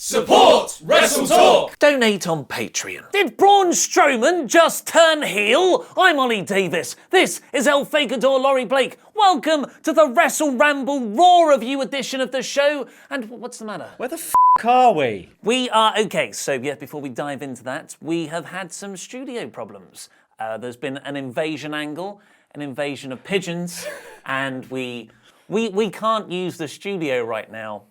Support WrestleTalk! Donate on Patreon. Did Braun Strowman just turn heel? I'm Ollie Davis. This is El Fakador Laurie Blake. Welcome to the WrestleRamble Raw review edition of the show. And what's the matter? Where the f*** are we? We are okay. So yeah, before we dive into that, we have had some studio problems. There's been an invasion angle, an invasion of pigeons, and we can't use the studio right now.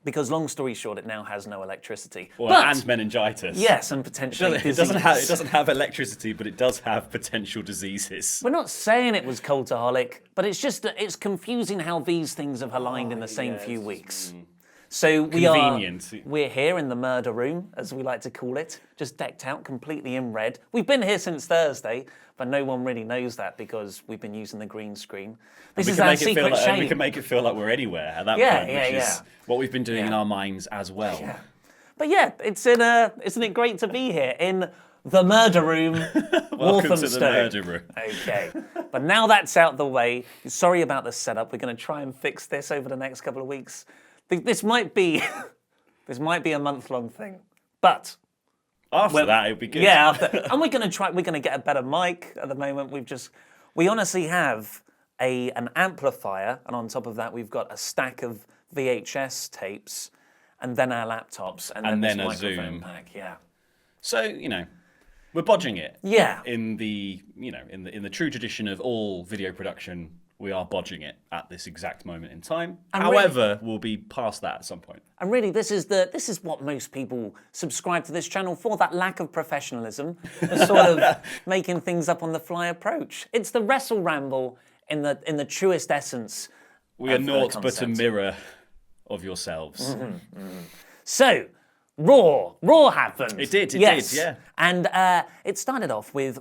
Because long story short, it now has no electricity. And meningitis. Yes, and potentially It doesn't have electricity, but it does have potential diseases. We're not saying it was cultaholic, but it's just that it's confusing how these things have aligned in the same few weeks. So we're here in the murder room, as we like to call it, just decked out completely in red. We've been here since Thursday, but no one really knows that because we've been using the green screen. This is our secret shame. We can make it feel like we're anywhere at that point, which is what we've been doing in our minds as well. Yeah. But yeah, isn't it great to be here in the murder room, Welcome to the murder room. Okay, but now that's out the way, sorry about the setup. We're going to try and fix this over the next couple of weeks. This might be a month-long thing, but after that it'll be good. Yeah, and we're going to get a better mic. At the moment, we honestly have an amplifier, and on top of that, we've got a stack of VHS tapes, and then our laptops, and then this microphone Zoom pack. Yeah. So we're bodging it. Yeah. In the true tradition of all video production, we are bodging it at this exact moment in time. And however, we'll be past that at some point. And really, this is what most people subscribe to this channel for, that lack of professionalism, the sort of making things up on the fly approach. It's the WrestleRamble in the truest essence. We are naught but a mirror of yourselves. So, Raw happened. It did, yeah. And it started off with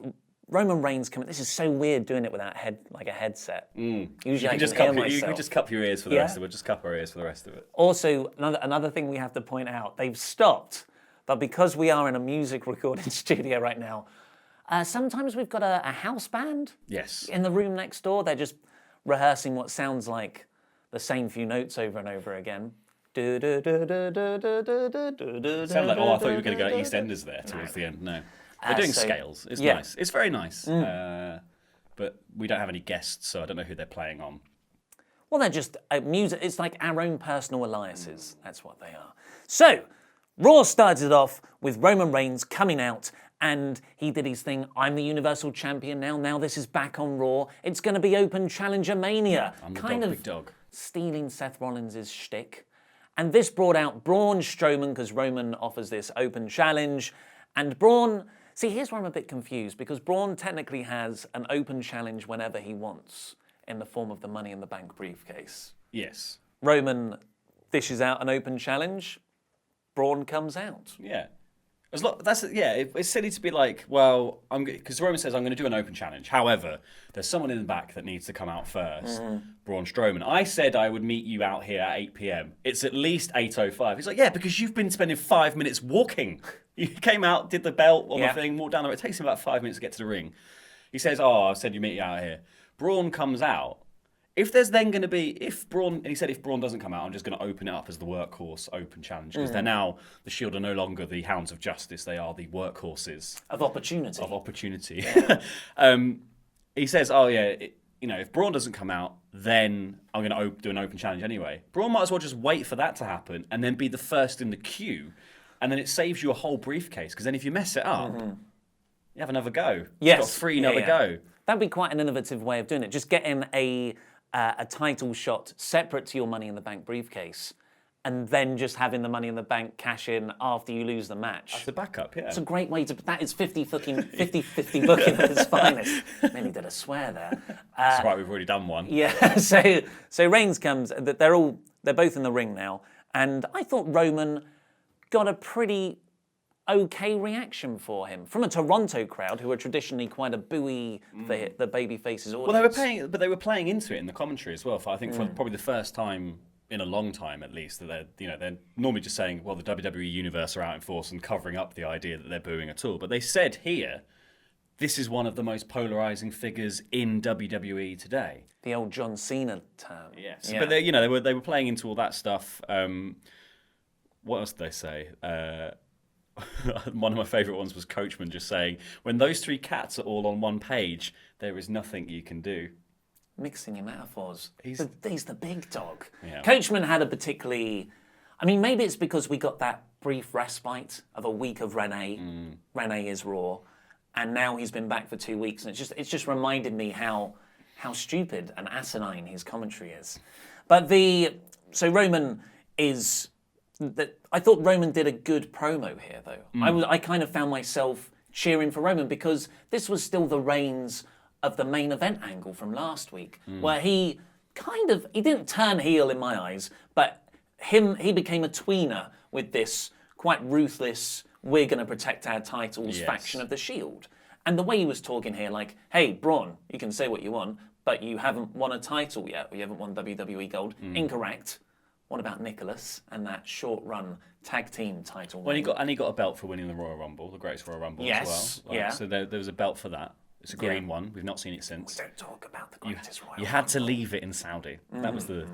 Roman Reigns coming. This is so weird doing it without a headset. Usually I can hear myself. You can just cup your ears for the rest of it. Just cup our ears for the rest of it. Also, another thing we have to point out, they've stopped, but because we are in a music recording studio right now, sometimes we've got a house band in the room next door. They're just rehearsing what sounds like the same few notes over and over again. Sound like, I thought you were going to go EastEnders there towards the end. No. They're doing scales. It's nice. It's very nice. But we don't have any guests, so I don't know who they're playing on. Well, they're just music. It's like our own personal Eliases. That's what they are. So, Raw started off with Roman Reigns coming out, and he did his thing. I'm the Universal Champion now. Now this is back on Raw. It's going to be Open Challenger Mania. I'm the big dog. Stealing Seth Rollins' shtick. And this brought out Braun Strowman, because Roman offers this open challenge. And Braun... See, here's where I'm a bit confused, because Braun technically has an open challenge whenever he wants, in the form of the Money in the Bank briefcase. Yes. Roman dishes out an open challenge, Braun comes out. Yeah. It's silly to be like, well, because Roman says, I'm going to do an open challenge. However, there's someone in the back that needs to come out first, Braun Strowman. I said I would meet you out here at 8 p.m. It's at least 8:05. He's like, yeah, because you've been spending 5 minutes walking. You came out, did the belt on the thing, walked down the road. It takes him about 5 minutes to get to the ring. He says, I said you meet you out here. Braun comes out. If there's then going to be, if Braun doesn't come out, I'm just going to open it up as the workhorse open challenge, because they're now, the Shield are no longer the hounds of justice, they are the workhorses. Of opportunity. Yeah. He says, if Braun doesn't come out, then I'm going to do an open challenge anyway. Braun might as well just wait for that to happen and then be the first in the queue, and then it saves you a whole briefcase, because then if you mess it up, you have another go. Yes. You've got three another go. That'd be quite an innovative way of doing it. Just getting a title shot separate to your Money in the Bank briefcase, and then just having the Money in the Bank cash in after you lose the match. That's the backup, yeah. It's a great way to... That is 50-50 booking at its finest. Nearly did a swear there. That's right, we've already done one. Yeah, so Reigns comes... They're both in the ring now, and I thought Roman got a pretty okay reaction for him from a Toronto crowd who are traditionally quite a booey for the babyface's audience. Well, they were playing into it in the commentary as well. For probably the first time in a long time, at least, that they're normally just saying, well, the WWE universe are out in force and covering up the idea that they're booing at all. But they said here, this is one of the most polarizing figures in WWE today. The old John Cena term. Yes, yeah. But they were playing into all that stuff. what else did they say? One of my favourite ones was Coachman just saying, when those three cats are all on one page, there is nothing you can do. Mixing your metaphors. He's the big dog. Yeah. Coachman had a particularly... I mean, maybe it's because we got that brief respite of a week of Renee. Renee is Raw. And now he's been back for 2 weeks. And it's just reminded me how stupid and asinine his commentary is. But so Roman is... I thought Roman did a good promo here, though. I kind of found myself cheering for Roman because this was still the reigns of the main event angle from last week, where he didn't turn heel in my eyes, but he became a tweener with this quite ruthless, we're going to protect our titles faction of the Shield. And the way he was talking here, like, hey, Braun, you can say what you want, but you haven't won a title yet, or you haven't won WWE Gold. Incorrect. What about Nicholas and that short-run tag team title? Well, he got a belt for winning the Royal Rumble, the Greatest Royal Rumble as well. Yeah. So there was a belt for that. It's a green one. We've not seen it since. We don't talk about the Greatest Royal Rumble. You had to leave it in Saudi. That was the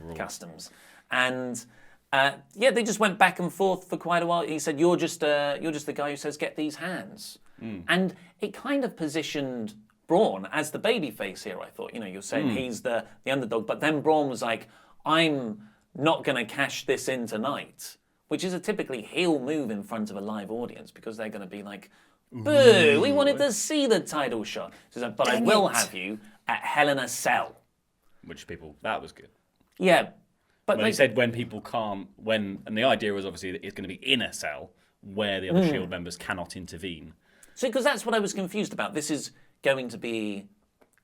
rule. Customs. And they just went back and forth for quite a while. He said, "You're just the guy who says get these hands," and it kind of positioned Braun as the babyface here. I thought, you're saying he's the underdog, but then Braun was like, "I'm not going to cash this in tonight," which is a typically heel move in front of a live audience because they're going to be like, "Boo, we wanted to see the title shot." So, but I will have you at Hell in a Cell. That was good. Yeah. But he said when people can't, and the idea was obviously that it's going to be in a cell where the other Shield members cannot intervene. So, because that's what I was confused about. This is going to be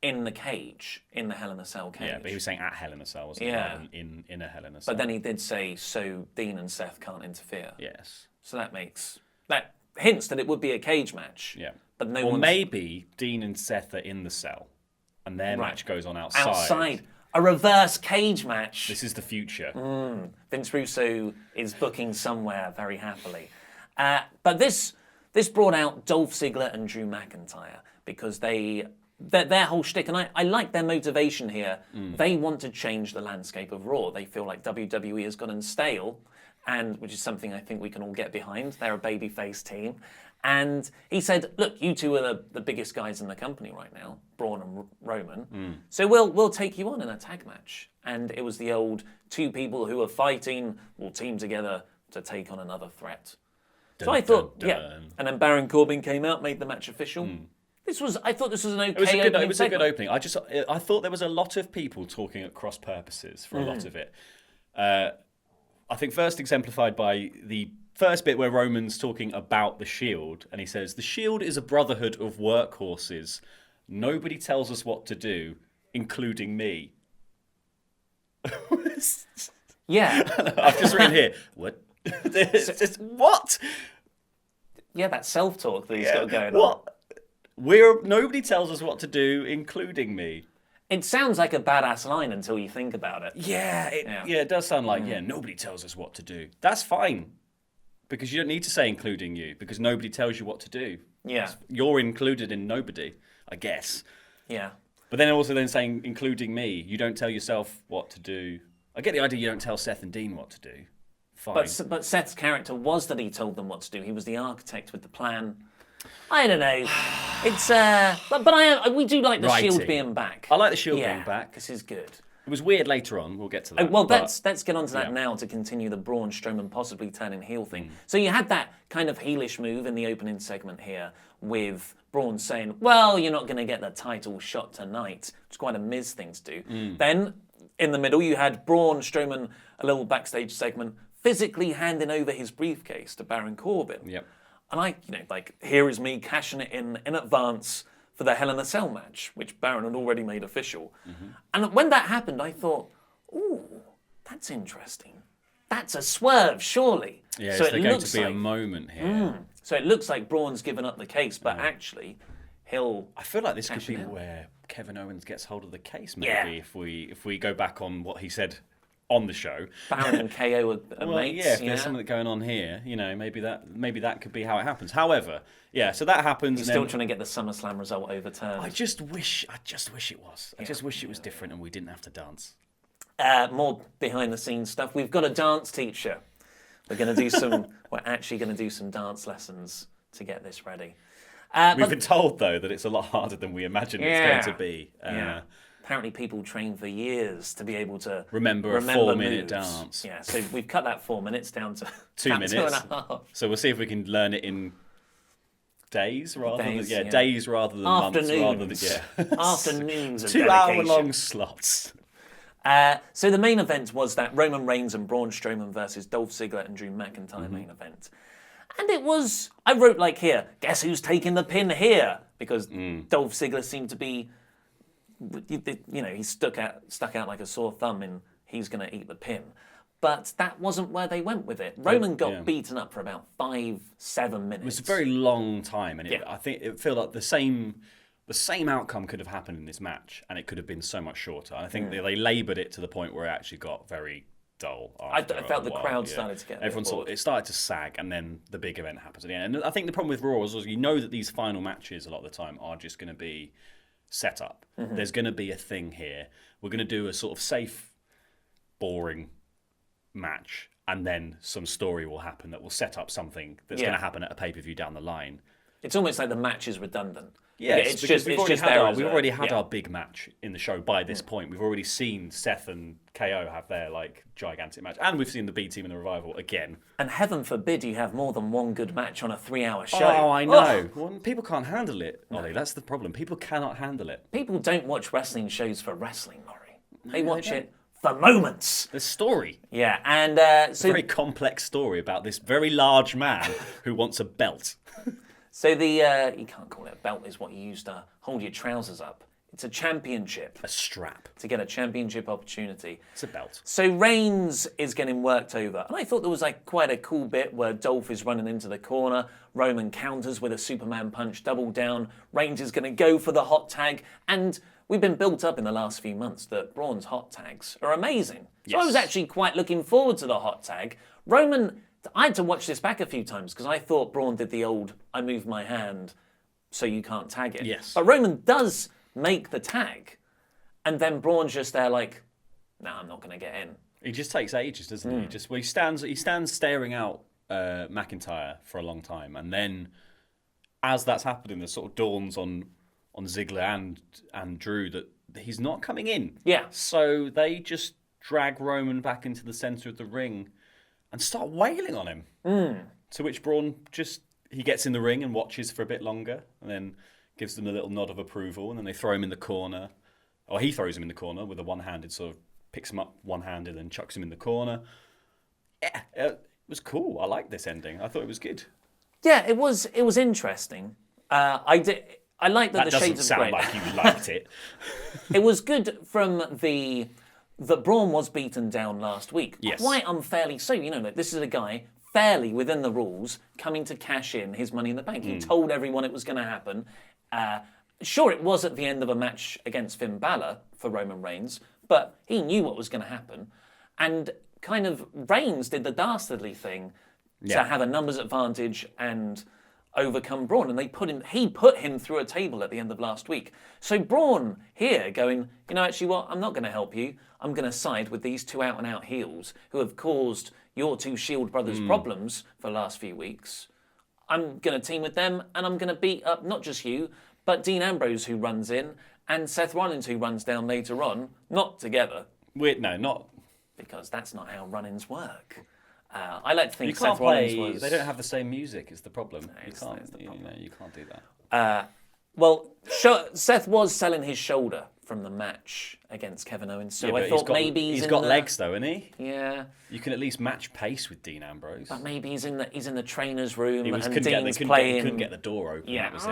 in the cage, in the Hell in a Cell cage. Yeah, but he was saying at Hell in a Cell, wasn't he? Rather than in a Hell in a Cell. But then he did say, so Dean and Seth can't interfere. Yes. So that hints that it would be a cage match. Yeah. But maybe Dean and Seth are in the cell, and their match goes on outside. Outside. A reverse cage match. This is the future. Their Russo is booking somewhere very happily. But this brought out Dolph Ziggler and Drew McIntyre because their whole shtick, and I like their motivation here. They want to change the landscape of Raw. They feel like WWE has gotten stale, and which is something I think we can all get behind. They're a babyface team. And he said, look, you two are the biggest guys in the company right now, Braun and Roman. So we'll take you on in a tag match. And it was the old two people who are fighting will team together to take on another threat. So I thought, And then Baron Corbin came out, made the match official. I thought this was an okay opening. It was a good opening. I thought there was a lot of people talking at cross purposes for a lot of it. I think first exemplified by the first bit where Roman's talking about the Shield, and he says, "The Shield is a brotherhood of workhorses. Nobody tells us what to do, including me." Yeah. I've just written here, what? What? Yeah, that self-talk that he's got going on. Nobody tells us what to do, including me. It sounds like a badass line until you think about it. Yeah, it does sound like, nobody tells us what to do. That's fine. Because you don't need to say including you, because nobody tells you what to do. Yeah. You're included in nobody, I guess. Yeah. But then also saying including me, you don't tell yourself what to do. I get the idea you don't tell Seth and Dean what to do. Fine. But Seth's character was that he told them what to do. He was the architect with the plan. I don't know. It's we do like the Shield being back. I like the Shield being back. This is good. It was weird later on. We'll get to that. Let's get on to that now to continue the Braun Strowman possibly turning heel thing. So you had that kind of heelish move in the opening segment here with Braun saying, well, you're not going to get the title shot tonight. It's quite a Miz thing to do. Then in the middle you had Braun Strowman, a little backstage segment, physically handing over his briefcase to Baron Corbin. Yep. And here is me cashing it in advance for the Hell in a Cell match, which Baron had already made official. And when that happened, I thought, ooh, that's interesting. That's a swerve, surely. Yeah, so there's going to be a moment here. So it looks like Braun's given up the case, but actually, he'll. I feel like this could be where Kevin Owens gets hold of the case, maybe, if we go back on what he said on the show. Baron and KO are mates. Yeah, if there's something going on here, maybe that could be how it happens. However, so that happens. He's still trying to get the SummerSlam result overturned. I just wish it was. I just wish it was different and we didn't have to dance. More behind the scenes stuff. We've got a dance teacher. We're actually going to do some dance lessons to get this ready. We've been told, though, that it's a lot harder than we imagined it's going to be. Apparently people train for years to be able to remember a 4-minute dance. Yeah, so we've cut that 4 minutes down to 2 minutes. 2.5. So we'll see if we can learn it in days rather than days rather than afternoons. months rather than Afternoons of 2-hour-long slots. So the main event was that Roman Reigns and Braun Strowman versus Dolph Ziggler and Drew McIntyre main event. And it was, I wrote like here, guess who's taking the pin here? Because Dolph Ziggler seemed to be, he stuck out like a sore thumb and he's going to eat the pin. But that wasn't where they went with it. Roman got beaten up for about 5-7 minutes. It was a very long time, and I think it felt like the same outcome could have happened in this match, and it could have been so much shorter. I think they laboured it to the point where it actually got very dull. I felt the crowd started to get it started to sag, and then the big event happens at the end. And I think the problem with Raw is you know that these final matches a lot of the time are just going to be set up. There's going to be a thing here. We're going to do a sort of safe, boring match, and then some story will happen that will set up something that's going to happen at a pay-per-view down the line. It's almost like the match is redundant. Yeah, we've already had our big match in the show by this point. We've already seen Seth and KO have their gigantic match, and we've seen the B Team and the Revival again. And heaven forbid you have more than one good match on a 3-hour show. Oh, I know. Well, people can't handle it, Ollie. That's the problem. People cannot handle it. People don't watch wrestling shows for wrestling, Murray. They watch it for moments. The story. Yeah, and so... very complex story about this very large man who wants a belt. So you can't call it a belt, is what you use to hold your trousers up. It's a championship. A strap. To get a championship opportunity. It's a belt. So Reigns is getting worked over. And I thought there was quite a cool bit where Dolph is running into the corner. Roman counters with a Superman punch, double down. Reigns is going to go for the hot tag. And we've been built up in the last few months that Braun's hot tags are amazing. So I was actually quite looking forward to the hot tag. I had to watch this back a few times because I thought Braun did the old, I move my hand so you can't tag it. Yes. But Roman does make the tag. And then Braun's just there no, I'm not going to get in. He just takes ages, doesn't he? He stands staring out McIntyre for a long time. And then as that's happening, it sort of dawns on Ziggler and Drew that he's not coming in. Yeah. So they just drag Roman back into the centre of the ring and start wailing on him. To which Braun he gets in the ring and watches for a bit longer and then gives them a little nod of approval, and then they throw him in the corner. Or he throws him in the corner with a one-handed picks him up one-handed and chucks him in the corner. Yeah, it was cool. I liked this ending. I thought it was good. Yeah, it was interesting. I liked that the Shades of Grey... That doesn't sound like you liked it. It was good from that Braun was beaten down last week. Yes. Quite unfairly so. This is a guy fairly within the rules coming to cash in his Money in the Bank. He told everyone it was going to happen. Sure, it was at the end of a match against Finn Balor for Roman Reigns, but he knew what was going to happen. And kind of Reigns did the dastardly thing to have a numbers advantage and overcome Braun, and he put him through a table at the end of last week. So Braun here going, actually what, I'm not going to help you. I'm going to side with these two out-and-out heels who have caused your two Shield brothers problems for the last few weeks. I'm going to team with them, and I'm going to beat up not just you, but Dean Ambrose, who runs in, and Seth Rollins, who runs down later on. Not together. Not. Because that's not how run-ins work. I like to think you Seth Rollins was... They don't have the same music is the problem. No, You can't do that. Seth was selling his shoulder from the match against Kevin Owens, so I thought maybe he's got legs though, isn't he? Yeah. You can at least match pace with Dean Ambrose. But maybe he's in the trainer's room and couldn't Dean's playing. Couldn't get the door open. Yeah. That was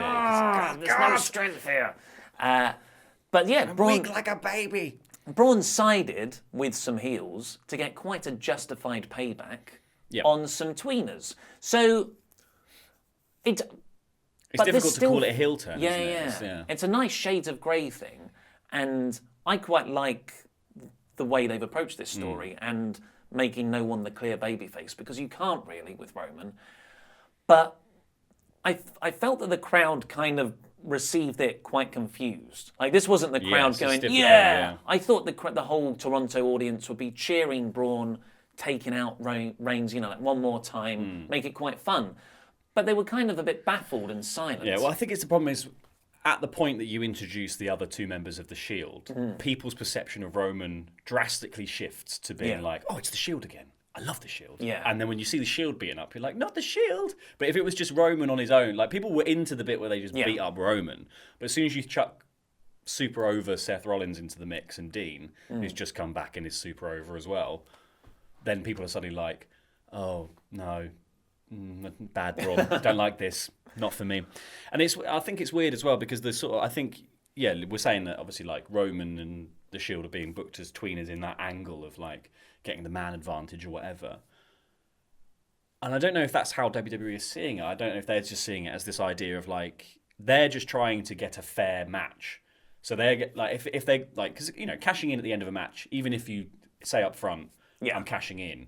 it. There's no strength here. But yeah, Braun, weak like a baby. Braun sided with some heels to get quite a justified payback on some tweeners. So it's difficult to call it a heel turn. Yeah. It's a nice Shades of Grey thing, and I quite like the way they've approached this story and making no one the clear babyface, because you can't really with Roman. But I felt that the crowd kind of received it quite confused. This wasn't the crowd going, yeah. I thought the whole Toronto audience would be cheering Braun taking out Reigns, like one more time, make it quite fun. But they were kind of a bit baffled and silent. Yeah, well, I think the problem is, at the point that you introduce the other two members of the Shield, people's perception of Roman drastically shifts to being like, oh, it's the Shield again. I love the Shield. Yeah. And then when you see the Shield beating up, you're like, not the Shield. But if it was just Roman on his own, like people were into the bit where they just beat up Roman. But as soon as you chuck super over Seth Rollins into the mix and Dean, who's just come back and is super over as well, then people are suddenly like, oh, no. Bad Braun. Don't like this. Not for me. And I think it's weird as well because we're saying that obviously like Roman and the Shield are being booked as tweeners in that angle of like getting the man advantage or whatever. And I don't know if that's how WWE is seeing it. I don't know if they're just seeing it as this idea of like they're just trying to get a fair match. So they like if they like because cashing in at the end of a match, even if you say up front, I'm cashing in,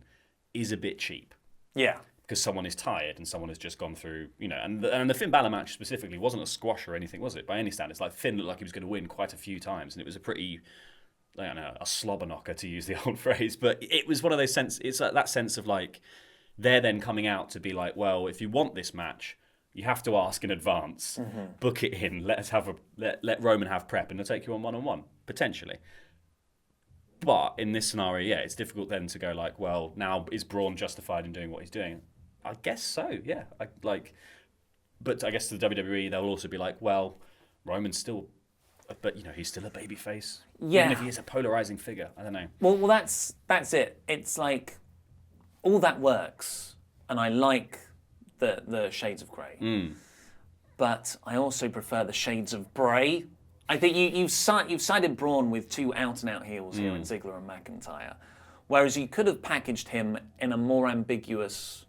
is a bit cheap. Yeah. Because someone is tired and someone has just gone through, and the Finn Balor match specifically wasn't a squash or anything, was it? By any standards, like Finn looked like he was going to win quite a few times, and it was a pretty, I don't know, a slobber knocker to use the old phrase. But it was one of those it's like that sense of like they're then coming out to be like, well, if you want this match, you have to ask in advance, book it in, let Roman have prep, and they'll take you on one-on-one potentially. But in this scenario, it's difficult then to go like, well, now is Braun justified in doing what he's doing? I guess so, yeah. But I guess to the WWE, they'll also be like, well, Roman's still, but he's still a babyface. Yeah. Even if he is a polarizing figure, I don't know. Well, that's it. It's like all that works, and I like the shades of grey, but I also prefer the shades of Bray. I think you've sided Braun with two out-and-out heels here in Ziggler and McIntyre, whereas you could have packaged him in a more ambiguous.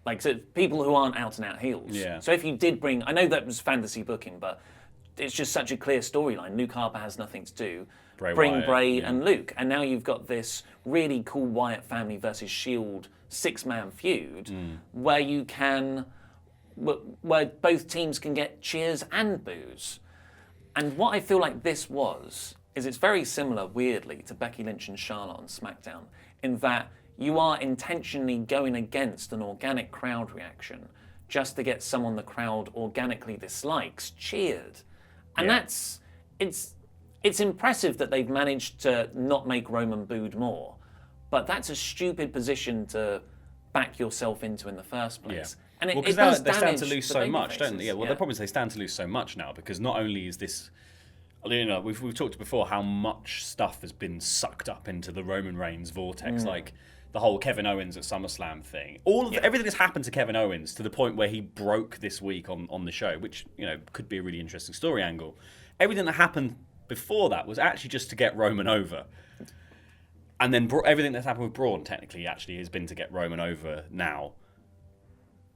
Like, so people who aren't out-and-out heels. Yeah. So if you did bring... I know that was fantasy booking, but it's just such a clear storyline. Luke Harper has nothing to do. Bring Wyatt, Bray and Luke. And now you've got this really cool Wyatt family versus Shield six-man feud where you can... where both teams can get cheers and boos. And what I feel like this is it's very similar, weirdly, to Becky Lynch and Charlotte on SmackDown, in that you are intentionally going against an organic crowd reaction just to get someone the crowd organically dislikes cheered. And it's impressive that they've managed to not make Roman booed more, but that's a stupid position to back yourself into in the first place. Yeah. And because does they stand damage to lose the so much, babyfaces. don't they? Yeah. Well, the problem is they stand to lose so much now because not only is this, we've talked before how much stuff has been sucked up into the Roman Reigns vortex, like the whole Kevin Owens at SummerSlam thing. Everything that's happened to Kevin Owens to the point where he broke this week on the show, which could be a really interesting story angle. Everything that happened before that was actually just to get Roman over. And then everything that's happened with Braun technically actually has been to get Roman over now.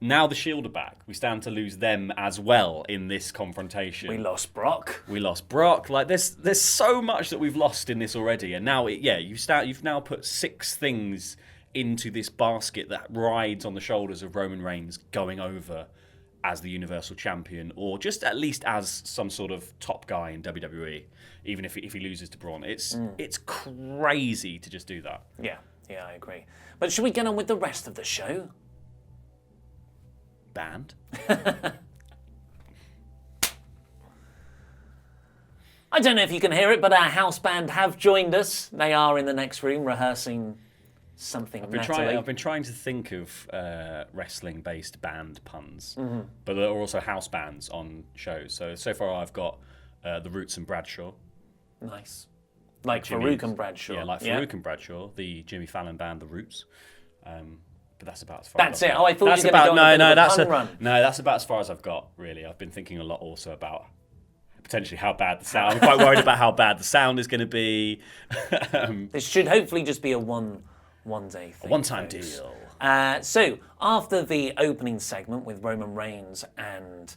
Now the Shield are back. We stand to lose them as well in this confrontation. We lost Brock. Like there's so much that we've lost in this already, and now you've now put 6 things into this basket that rides on the shoulders of Roman Reigns going over as the Universal Champion, or just at least as some sort of top guy in WWE. Even if he loses to Braun, it's crazy to just do that. Yeah, I agree. But should we get on with the rest of the show? Band. I don't know if you can hear it, but our house band have joined us. They are in the next room rehearsing something. I've been trying to think of wrestling-based band puns, but there are also house bands on shows. So far I've got the Roots and Bradshaw. Nice, like Farouk and Bradshaw. Yeah, like Farouk and Bradshaw, the Jimmy Fallon band, the Roots. But that's about as far. That's as it. Oh, I thought you were going to go on a pun run. No, that's about as far as I've got. Really, I've been thinking a lot also about potentially how bad the sound. I'm quite worried about how bad the sound is going to be. This should hopefully just be a one-day thing. A one-time deal. So after the opening segment with Roman Reigns and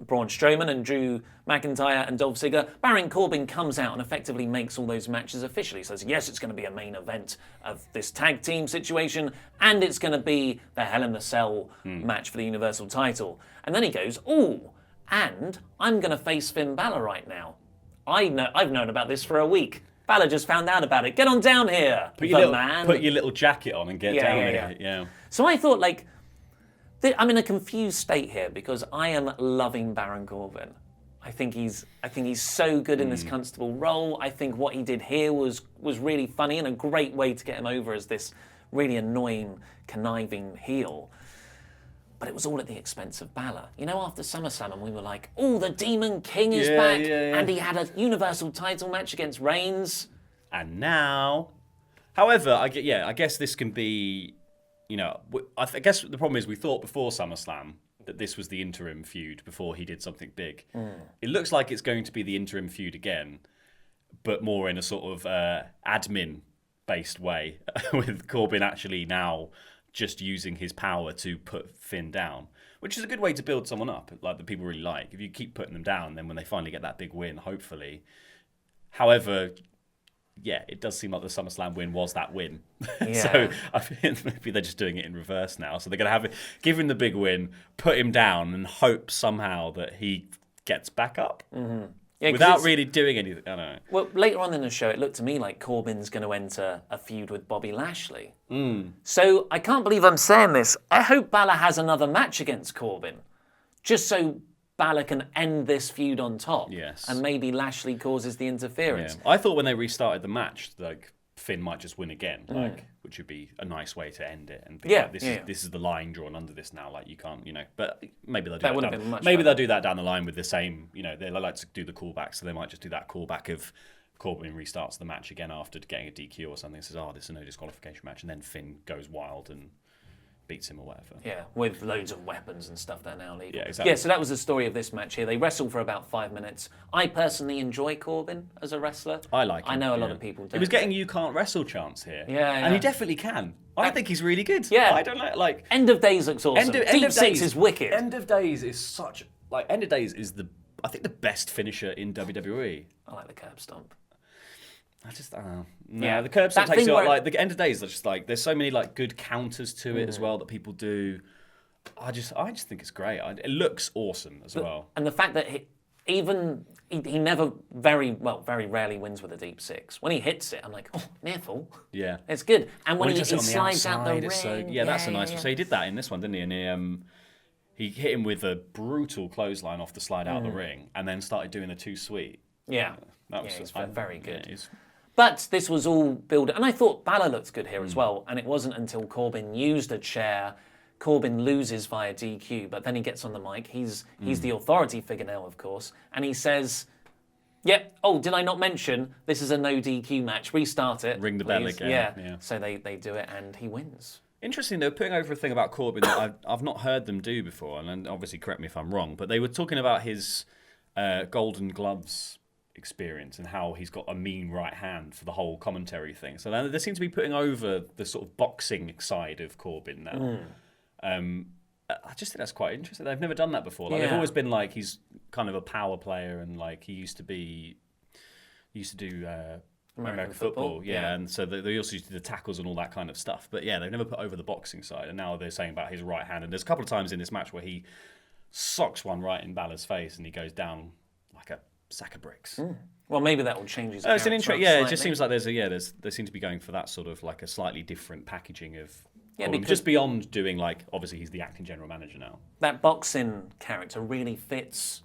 Braun Strowman and Drew McIntyre and Dolph Ziggler, Baron Corbin comes out and effectively makes all those matches official. He says, yes, it's going to be a main event of this tag team situation, and it's going to be the Hell in a Cell match for the Universal title. And then he goes, ooh, and I'm going to face Finn Balor right now. I've known about this for a week. Balor just found out about it. Get on down here, Put man. Put your little jacket on and get down here. Yeah. So I thought, like, I'm in a confused state here because I am loving Baron Corbin. I think he's so good in this constable role. I think what he did here was really funny and a great way to get him over as this really annoying, conniving heel. But it was all at the expense of Balor. You know, after SummerSlam, and we were like, oh, the Demon King is back. And he had a Universal title match against Reigns. And now... However, I guess this can be... You know, I guess the problem is we thought before SummerSlam that this was the interim feud before he did something big. It looks like it's going to be the interim feud again, but more in a sort of admin-based way, with Corbin actually now just using his power to put Finn down, which is a good way to build someone up, like that people really like. If you keep putting them down, then when they finally get that big win, hopefully. However... Yeah, it does seem like the SummerSlam win was that win. Yeah. So I think maybe they're just doing it in reverse now. So they're going to give him the big win, put him down, and hope somehow that he gets back up without really doing anything. I don't know. Well, later on in the show, it looked to me like Corbin's going to enter a feud with Bobby Lashley. So I can't believe I'm saying this. I hope Balor has another match against Corbin, just so Balor can end this feud on top. Yes. And maybe Lashley causes the interference. Yeah. I thought when they restarted the match, like Finn might just win again, which would be a nice way to end it. And be like, this is the line drawn under this now. Like you can't, but maybe they'll do that. Would have been much maybe better. they'll do that down the line with the same. They like to do the callback, so they might just do that callback of Corbin restarts the match again after getting a DQ or something. Says, this is a no disqualification match, and then Finn goes wild and beats him or whatever. Yeah, with loads of weapons and stuff they're now legal. Yeah, exactly. Yeah, so that was the story of this match here. They wrestle for about 5 minutes. I personally enjoy Corbin as a wrestler. I like him. I know a lot of people do. He was getting "You Can't Wrestle" chants here. Yeah. And he definitely can. I think he's really good. Yeah. I don't like... End of Days looks awesome. Deep Six is wicked. End of Days is such... End of Days is I think the best finisher in WWE. I like the curb stomp. I don't know. No, the curb stomp takes you out. The End of Days are just there's so many good counters to it as well that people do. I just think it's great. It looks awesome as well. And the fact that he never very rarely wins with a deep six. When he hits it, I'm like, near fall. Yeah, it's good. And when he slides out the ring, that's a nice one. So he did that in this one, didn't he? And he hit him with a brutal clothesline off the slide out the ring, and then started doing the too sweet. Yeah, that was he's very good. Yeah, but this was all built, and I thought Balor looked good here as well. And it wasn't until Corbin used a chair. Corbin loses via DQ, but then he gets on the mic. He's the authority figure now, of course, and he says, "Yep. Oh, did I not mention this is a no DQ match? Restart it. Ring the please." bell again. Yeah. So they do it, and he wins. Interesting, they were putting over a thing about Corbin that I've not heard them do before, and obviously correct me if I'm wrong, but they were talking about his Golden Gloves experience and how he's got a mean right hand for the whole commentary thing. So they seem to be putting over the sort of boxing side of Corbin now. I just think that's quite interesting. They've never done that before. They've always been he's kind of a power player, and he used to do American football. Yeah, and so they also used to do the tackles and all that kind of stuff. But yeah, they've never put over the boxing side, and now they're saying about his right hand. And there's a couple of times in this match where he socks one right in Balor's face, and he goes down like a sack of bricks. Well, maybe that will change his. It's an interesting. Yeah, it just seems like they seem to be going for that sort of a slightly different packaging of. Yeah, because just beyond doing obviously he's the acting general manager now. That boxing character really fits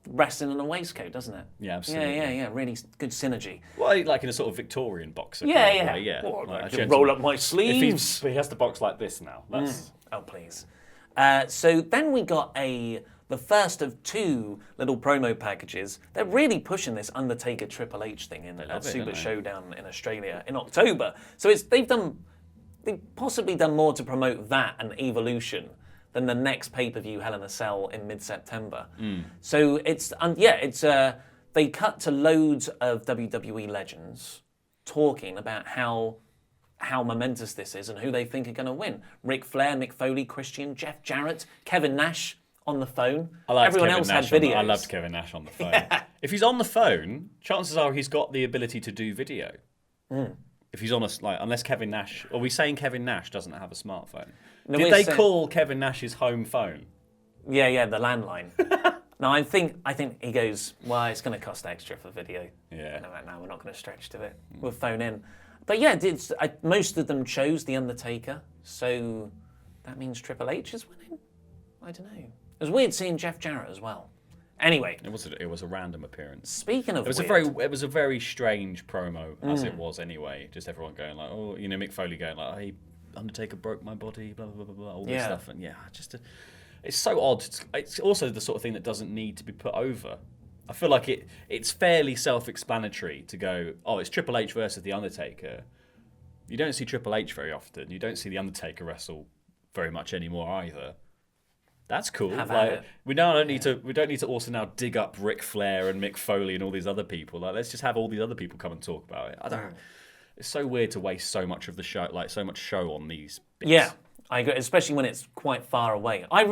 wrestling in a waistcoat, doesn't it? Yeah, absolutely. Yeah. Really good synergy. Well, in a sort of Victorian boxer. Yeah. Well, I can roll up my sleeves. But he has to box like this now. That's... Oh, please. So then we got the first of 2 little promo packages. They're really pushing this Undertaker Triple H thing in at Super Showdown in Australia in October. So they've possibly done more to promote that and Evolution than the next pay-per-view Hell in a Cell in mid-September. So they cut to loads of WWE legends talking about how momentous this is and who they think are going to win. Ric Flair, Mick Foley, Christian, Jeff Jarrett, Kevin Nash on the phone. Everyone else had videos. I loved Kevin Nash on the phone. Yeah. If he's on the phone, chances are he's got the ability to do video. If he's on unless Kevin Nash, are we saying Kevin Nash doesn't have a smartphone? Did they call Kevin Nash's home phone? Yeah, the landline. No, I think he goes, well, it's going to cost extra for video. Yeah. No, we're not going to stretch to it. We'll phone in. But yeah, most of them chose The Undertaker, so that means Triple H is winning? I don't know. It was weird seeing Jeff Jarrett as well. Anyway. It was a random appearance. Speaking of it was a very strange promo, as it was anyway. Just everyone going like, oh, Mick Foley going like, hey, Undertaker broke my body, blah, blah, blah, blah, all this stuff. And it's so odd. It's also the sort of thing that doesn't need to be put over. I feel like it's fairly self-explanatory to go, oh, it's Triple H versus The Undertaker. You don't see Triple H very often. You don't see The Undertaker wrestle very much anymore either. That's cool. We don't need to also now dig up Ric Flair and Mick Foley and all these other people. Like, let's just have all these other people come and talk about it. It's so weird to waste so much of the show, like so much show on these bits. Yeah. I agree, especially when it's quite far away. I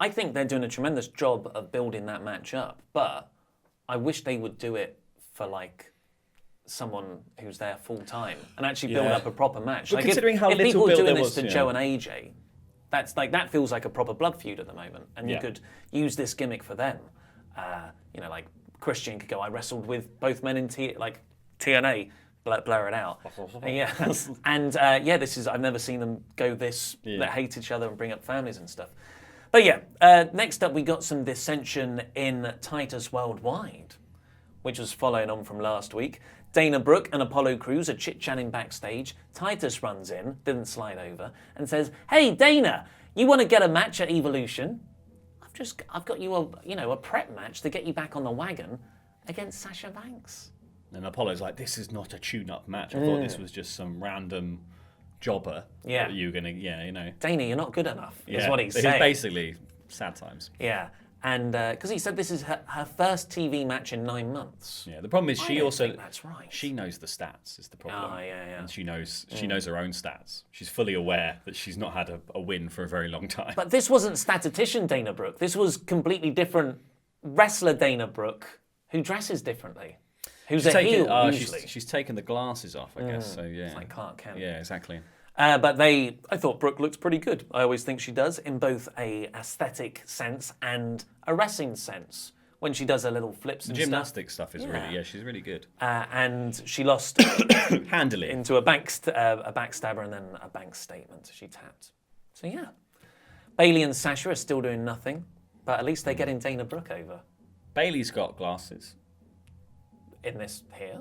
think they're doing a tremendous job of building that match up, but I wish they would do it for like someone who's there full time and actually build up a proper match. But like considering how if little people build are doing there this was, to Joe and AJ, that feels like a proper blood feud at the moment, and you could use this gimmick for them. Like Christian could go, I wrestled with both men in TNA. Blur it out. Yeah. And this is, I've never seen them go this, that hate each other and bring up families and stuff. But next up we got some dissension in Titus Worldwide, which was following on from last week. Dana Brooke and Apollo Crews are chit-chatting backstage. Titus runs in, didn't slide over, and says, hey Dana, you want to get a match at Evolution? I've got you a prep match to get you back on the wagon against Sasha Banks. And Apollo's like, this is not a tune-up match. I thought this was just some random jobber. Yeah. That you're going to, Dana, you're not good enough, is what he's saying. It's basically sad times. Yeah. And because he said this is her first TV match in 9 months. Yeah, the problem is that's right. She knows the stats is the problem. Oh, yeah. And she knows her own stats. She's fully aware that she's not had a win for a very long time. But this wasn't statistician Dana Brooke. This was completely different wrestler Dana Brooke who dresses differently. Who's a heel, usually. She's taken the glasses off, I guess. So yeah, it's like Clark Kent. Yeah, exactly. But I thought Brooke looked pretty good. I always think she does in both a aesthetic sense and a wrestling sense when she does her little flips and gymnastic stuff is really, she's really good. And she lost handily into a backstabber and then a bank statement. She tapped. So yeah, Bayley and Sasha are still doing nothing, but at least they're getting Dana Brooke over. Bayley's got glasses. In this here?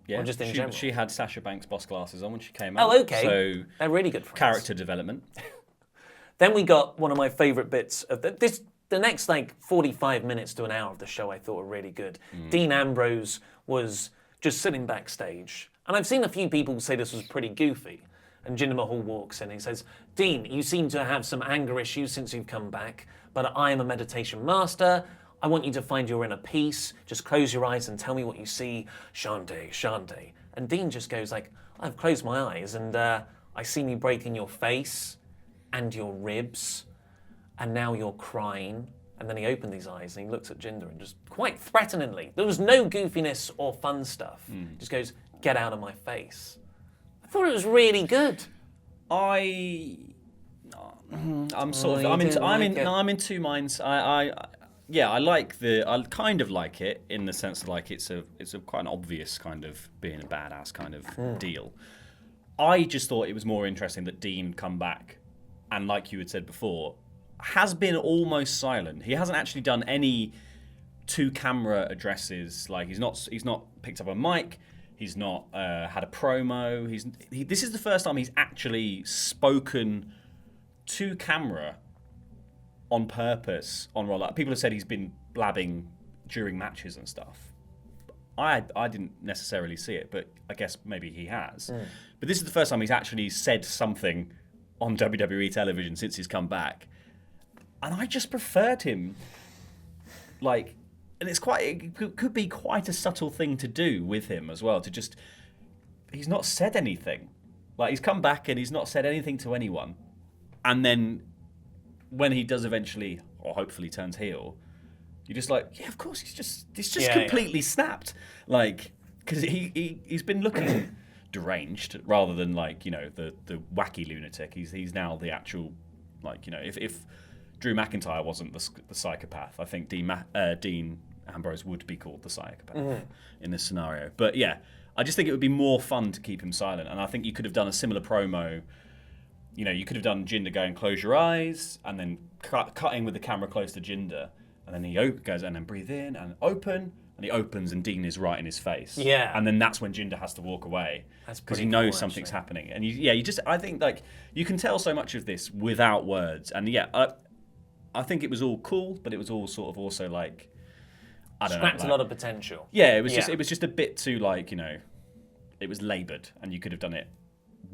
Yeah, or just in general? She had Sasha Banks' boss glasses on when she came out. Oh, okay. So they're really good friends. Character development. Then we got one of my favourite bits of the next 45 minutes to an hour of the show I thought were really good. Dean Ambrose was just sitting backstage. And I've seen a few people say this was pretty goofy. And Jinder Mahal walks in and he says, Dean, you seem to have some anger issues since you've come back, but I am a meditation master. I want you to find your inner peace. Just close your eyes and tell me what you see. Shanti, Shanti. And Dean just goes like, I've closed my eyes and I see me breaking your face and your ribs and now you're crying. And then he opened his eyes and he looks at Jinder and just quite threateningly, there was no goofiness or fun stuff. Just goes, get out of my face. I thought it was really good. I'm in two minds. I kind of like it in the sense that it's a quite an obvious kind of being a badass kind of deal. I just thought it was more interesting that Dean come back and, like you had said before, has been almost silent. He hasn't actually done any to-camera addresses. Like he's not picked up a mic. He's not had a promo. This is the first time he's actually spoken to camera on purpose on Raw. People have said he's been blabbing during matches and stuff. I didn't necessarily see it, but I guess maybe he has. But this is the first time he's actually said something on WWE television since he's come back. And I just preferred him. And it could be quite a subtle thing to do with him as well, he's not said anything. He's come back and he's not said anything to anyone. And then when he does eventually, or hopefully turns heel, you're just like, yeah, of course, he's just completely snapped. Because he's been looking deranged rather than the wacky lunatic. He's now the actual, if Drew McIntyre wasn't the psychopath. I think Dean Ambrose would be called the psychopath in this scenario. But yeah, I just think it would be more fun to keep him silent. And I think you could have done a similar promo. You could have done Jinder going, close your eyes, and then cutting with the camera close to Jinder. And then he goes, and then breathe in and open. And he opens and Dean is right in his face. Yeah. And then that's when Jinder has to walk away. Because he knows something's happening. And I think you can tell so much of this without words. And I think it was all cool, but it was all sort of also like, I don't know. Scrapped a lot of potential. Yeah, it was just a bit too it was laboured, and you could have done it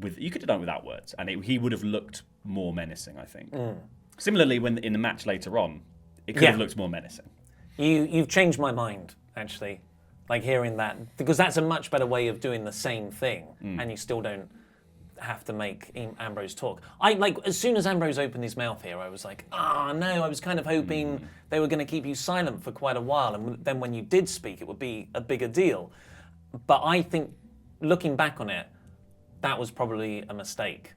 without words, and he would have looked more menacing, I think. Similarly, when in the match later on, it could have looked more menacing. You've changed my mind, actually, like hearing that, because that's a much better way of doing the same thing, and you still don't have to make Ambrose talk. As soon as Ambrose opened his mouth here, I was like, no, I was kind of hoping they were going to keep you silent for quite a while, and then when you did speak, it would be a bigger deal. But I think, looking back on it, that was probably a mistake.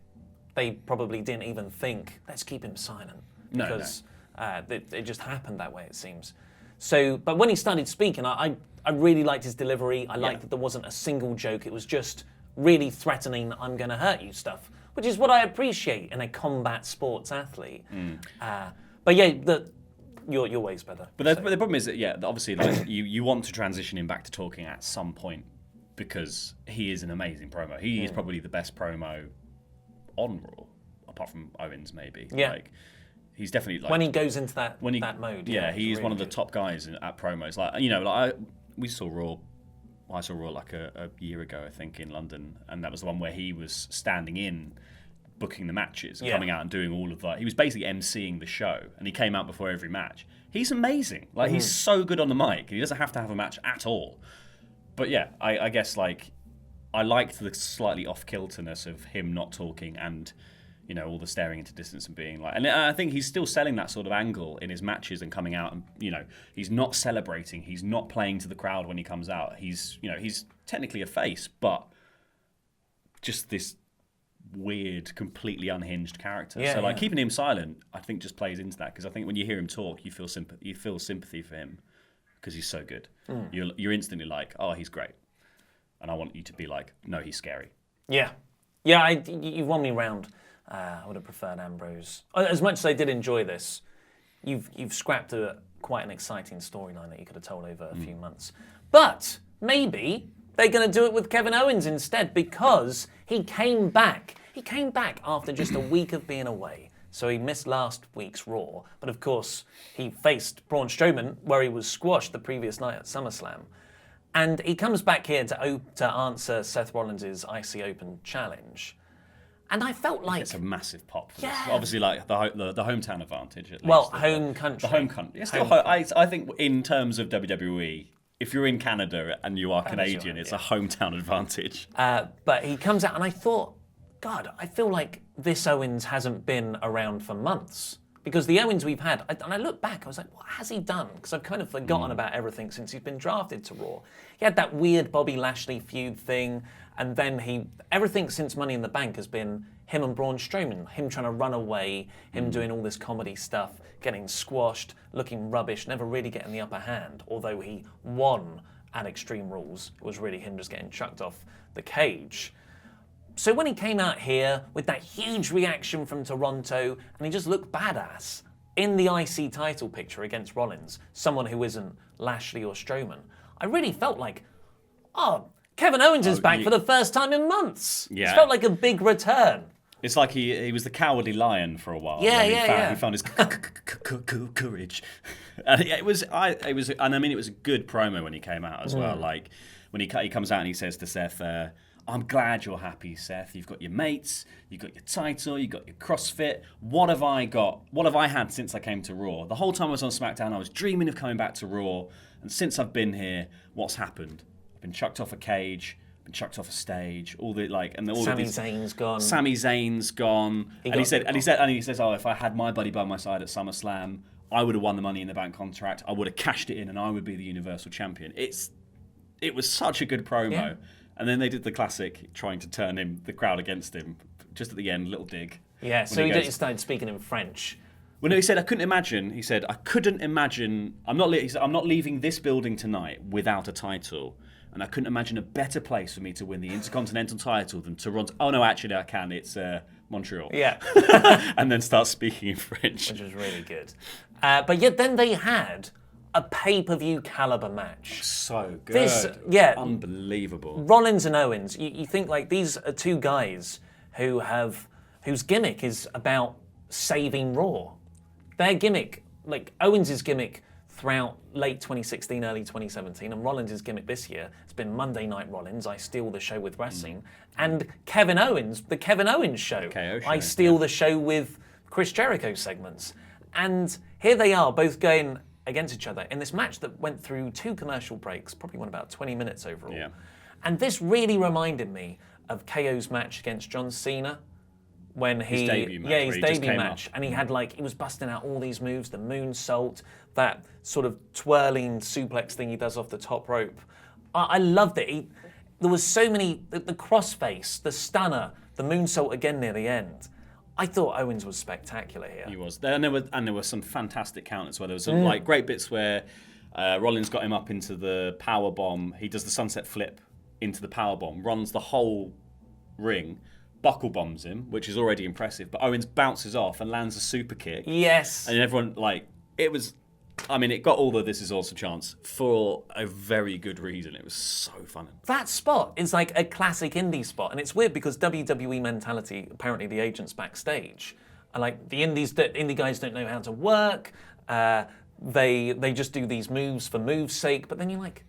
They probably didn't even think, let's keep him silent, because it just happened that way, it seems. So, but when he started speaking, I really liked his delivery. I liked that there wasn't a single joke. It was just really threatening, I'm going to hurt you stuff, which is what I appreciate in a combat sports athlete. But yeah, your way's better. But the problem is that, obviously, you want to transition him back to talking at some point, because he is an amazing promo. He is probably the best promo on Raw, apart from Owens, maybe. Yeah. He's definitely when he goes into that mode. Yeah, he is really one of the top guys at promos. We saw Raw. I saw Raw like a year ago, I think, in London, and that was the one where he was standing in, booking the matches, and coming out and doing all of that. He was basically emceeing the show, and he came out before every match. He's amazing. He's so good on the mic. He doesn't have to have a match at all. But yeah, I guess I liked the slightly off-kilterness of him not talking and all the staring into distance and being and I think he's still selling that sort of angle in his matches and coming out and he's not celebrating, he's not playing to the crowd when he comes out. He's he's technically a face, but just this weird, completely unhinged character. Keeping him silent, I think, just plays into that, because I think when you hear him talk, you feel sympathy for him, because he's so good. You're instantly like, oh, he's great, and I want you to be like, no, he's scary. Yeah, you've won me round. I would have preferred Ambrose. As much as I did enjoy this, you've scrapped quite an exciting storyline that you could have told over a few months. But maybe they're going to do it with Kevin Owens instead, because he came back. He came back after just a week of being away. So he missed last week's Raw. But of course, he faced Braun Strowman, where he was squashed the previous night at SummerSlam. And he comes back here to answer Seth Rollins' IC Open challenge. And I felt like it's a massive pop. Yeah. Obviously, the hometown advantage. At least. Well, home country. The home country. I think in terms of WWE, if you're in Canada and you are Canadian, it's a hometown advantage. But he comes out, and I thought, God, I feel like this Owens hasn't been around for months. Because the Owens we've had, and I look back, I was like, what has he done? Because I've kind of forgotten about everything since he's been drafted to Raw. He had that weird Bobby Lashley feud thing, and then everything since Money in the Bank has been him and Braun Strowman, him trying to run away, him doing all this comedy stuff, getting squashed, looking rubbish, never really getting the upper hand, although he won at Extreme Rules. It was really him just getting chucked off the cage. So when he came out here with that huge reaction from Toronto, and he just looked badass in the IC title picture against Rollins, someone who isn't Lashley or Strowman, I really felt like, Kevin Owens is back for the first time in months. Yeah. It felt like a big return. It's like he was the cowardly lion for a while. He found his courage. And it was a good promo when he came out as well. Like when he comes out and he says to Seth, I'm glad you're happy, Seth. You've got your mates, you've got your title, you've got your CrossFit. What have I got? What have I had since I came to Raw? The whole time I was on SmackDown, I was dreaming of coming back to Raw. And since I've been here, what's happened? I've been chucked off a cage, been chucked off a stage. Sami Zayn's gone. Sami Zayn's gone. He says, oh, if I had my buddy by my side at SummerSlam, I would have won the Money in the Bank contract. I would have cashed it in, and I would be the Universal Champion. It was such a good promo. Yeah. And then they did the classic, trying to turn the crowd against him, just at the end, little dig. Yeah, so he started speaking in French, Well, no, he said I couldn't imagine. He said I couldn't imagine. He said, I'm not leaving this building tonight without a title, and I couldn't imagine a better place for me to win the Intercontinental title than Toronto. Oh no, actually I can. It's Montreal. Yeah. And then start speaking in French, which was really good. But yet then they had a pay-per-view caliber match. So good. Unbelievable. Rollins and Owens. You think like these are two guys whose gimmick is about saving Raw. Their gimmick, like Owens' gimmick throughout late 2016, early 2017, and Rollins' gimmick this year has been Monday Night Rollins, I steal the show with wrestling, and Kevin Owens, the Kevin Owens show, I steal the show with Chris Jericho segments. And here they are, both going against each other in this match that went through 2 commercial breaks, probably went about 20 minutes overall. Yeah. And this really reminded me of KO's match against John Cena. When his debut match, and he had he was busting out all these moves, the moonsault, that sort of twirling suplex thing he does off the top rope. I loved it. There was so many, the crossface, the stunner, the moonsault again near the end. I thought Owens was spectacular here. He was, and there were some fantastic counters where there was some great bits where Rollins got him up into the power bomb. He does the sunset flip into the power bomb, runs the whole ring. Buckle bombs him, which is already impressive, but Owens bounces off and lands a super kick. Yes. And everyone, it got all the This Is Awesome chants for a very good reason. It was so fun. That spot is like a classic indie spot, and it's weird because WWE mentality, apparently the agents backstage, are like, the indie guys don't know how to work, they just do these moves for moves' sake, but then you're like,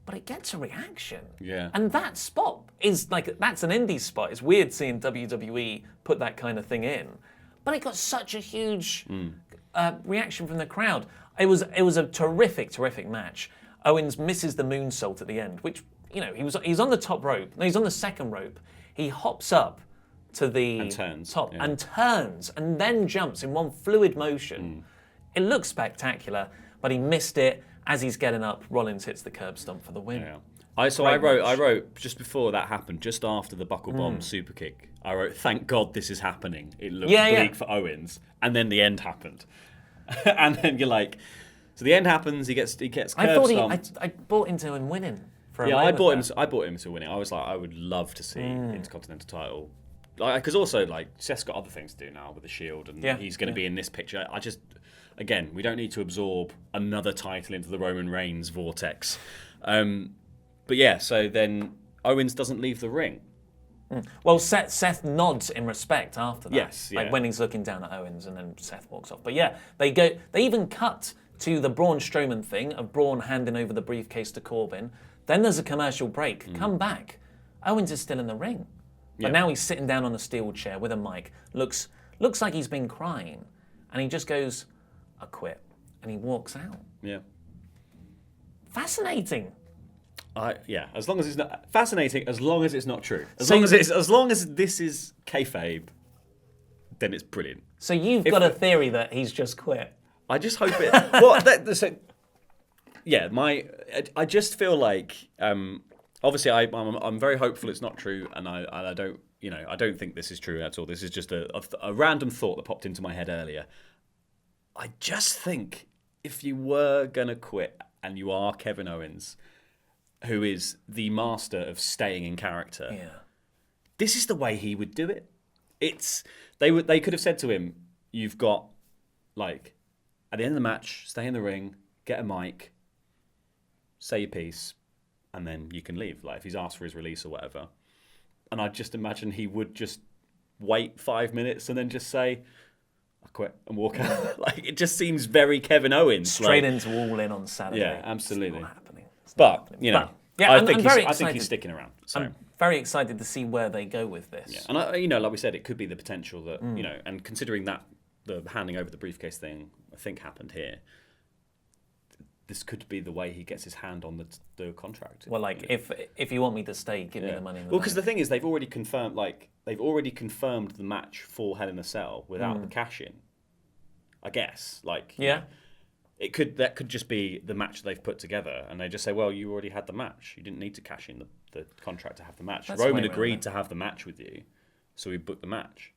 but it gets a reaction. Yeah. And that spot is that's an indie spot. It's weird seeing WWE put that kind of thing in. But it got such a huge reaction from the crowd. It was a terrific match. Owens misses the moonsault at the end, which, he's on the top rope. No, he's on the second rope. He hops up to the top and turns and then jumps in one fluid motion. It looks spectacular, but he missed it. As he's getting up, Rollins hits the curb stomp for the win. Yeah. I wrote just before that happened, just after the buckle bomb super kick. I wrote, "Thank God this is happening." It looked bleak for Owens, and then the end happened, and then you're like, so the end happens. He gets curb stomped. I bought into him winning. I bought him to winning. I was like, I would love to see Intercontinental title, because also Seth's got other things to do now with the Shield, and he's going to be in this picture. Again, we don't need to absorb another title into the Roman Reigns vortex. But yeah, so then Owens doesn't leave the ring. Well, Seth nods in respect after that. Yes, yeah. When he's looking down at Owens and then Seth walks off. But yeah, they even cut to the Braun Strowman thing of Braun handing over the briefcase to Corbin. Then there's a commercial break. Come back. Owens is still in the ring. But now he's sitting down on a steel chair with a mic. Looks like he's been crying. And he just goes, "I quit," and he walks out. Yeah. Fascinating. As long as it's not fascinating, as long as it's not true. As long as this is kayfabe, then it's brilliant. So you've got a theory that he's just quit. I just hope it. Well, I just feel like obviously I'm very hopeful it's not true, and I don't think this is true at all. This is just a random thought that popped into my head earlier. I just think if you were going to quit and you are Kevin Owens, who is the master of staying in character, this is the way he would do it. They could have said to him, "You've got, at the end of the match, stay in the ring, get a mic, say your piece, and then you can leave." If he's asked for his release or whatever. And I just imagine he would just wait 5 minutes and then just say, "I quit," and walk out. It just seems very Kevin Owens. Straight into All In on Saturday. Yeah, absolutely. It's not happening. I think he's sticking around. So. I'm very excited to see where they go with this. Yeah. And like we said, it could be the potential that and considering that the handing over the briefcase thing, I think happened here. This could be the way he gets his hand on the contract. Well, if you want me to stay, give me the money. Well, because the thing is, they've already confirmed the match for Hell in a Cell without the cash in. I guess, that could just be the match they've put together, and they just say, "Well, you already had the match. You didn't need to cash in the contract to have the match. Roman agreed to have the match with you, so we booked the match."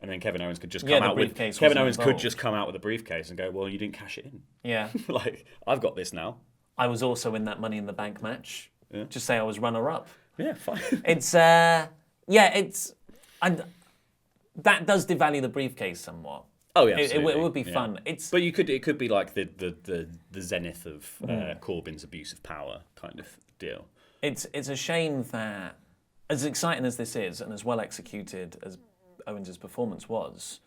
And then Kevin Owens could just Yeah, come the out with briefcase Kevin wasn't Owens could involved. just come out with a briefcase and go, well, you didn't cash it in. Yeah. Like, I've got this now. I was also in that Money in the Bank match. Yeah. Just say I was runner-up. Yeah, fine. It's that does devalue the briefcase somewhat. Oh yeah, It would be fun. But it could be like the zenith of Corbyn's abuse of power kind of deal. It's a shame that, as exciting as this is and as well executed as Owens' performance was,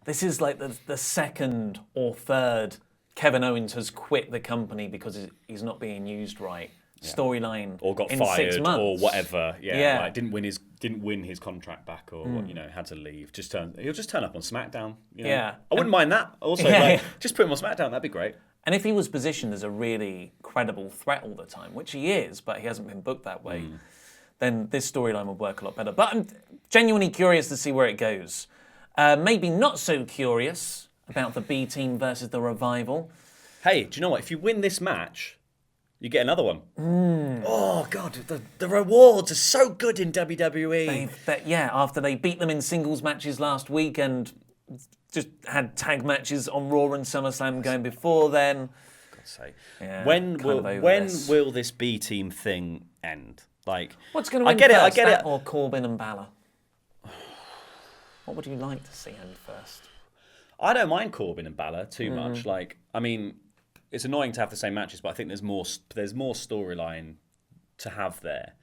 this is like the second or third Kevin Owens has quit the company because he's not being used right. Storyline Or got in fired 6 months. or whatever. Yeah. Like didn't win his contract back or had to leave. He'll just turn up on SmackDown. You know? Yeah. I wouldn't mind that. Also, just put him on SmackDown. That'd be great. And if he was positioned as a really credible threat all the time, which he is, but he hasn't been booked that way, then this storyline would work a lot better. But I'm genuinely curious to see where it goes. Maybe not so curious about the B Team versus the Revival. Hey, do you know what? If you win this match, you get another one. Oh, God, the rewards are so good in WWE. After they beat them in singles matches last week and just had tag matches on Raw and SummerSlam going before then. God's sake. Yeah, when this. will this B Team thing end? Like, What's going to win I first, get that it. or Corbyn and Balor? What would you like to see end first? I don't mind Corbyn and Balor too much. Like, I mean, it's annoying to have the same matches, but I think there's more storyline to have there.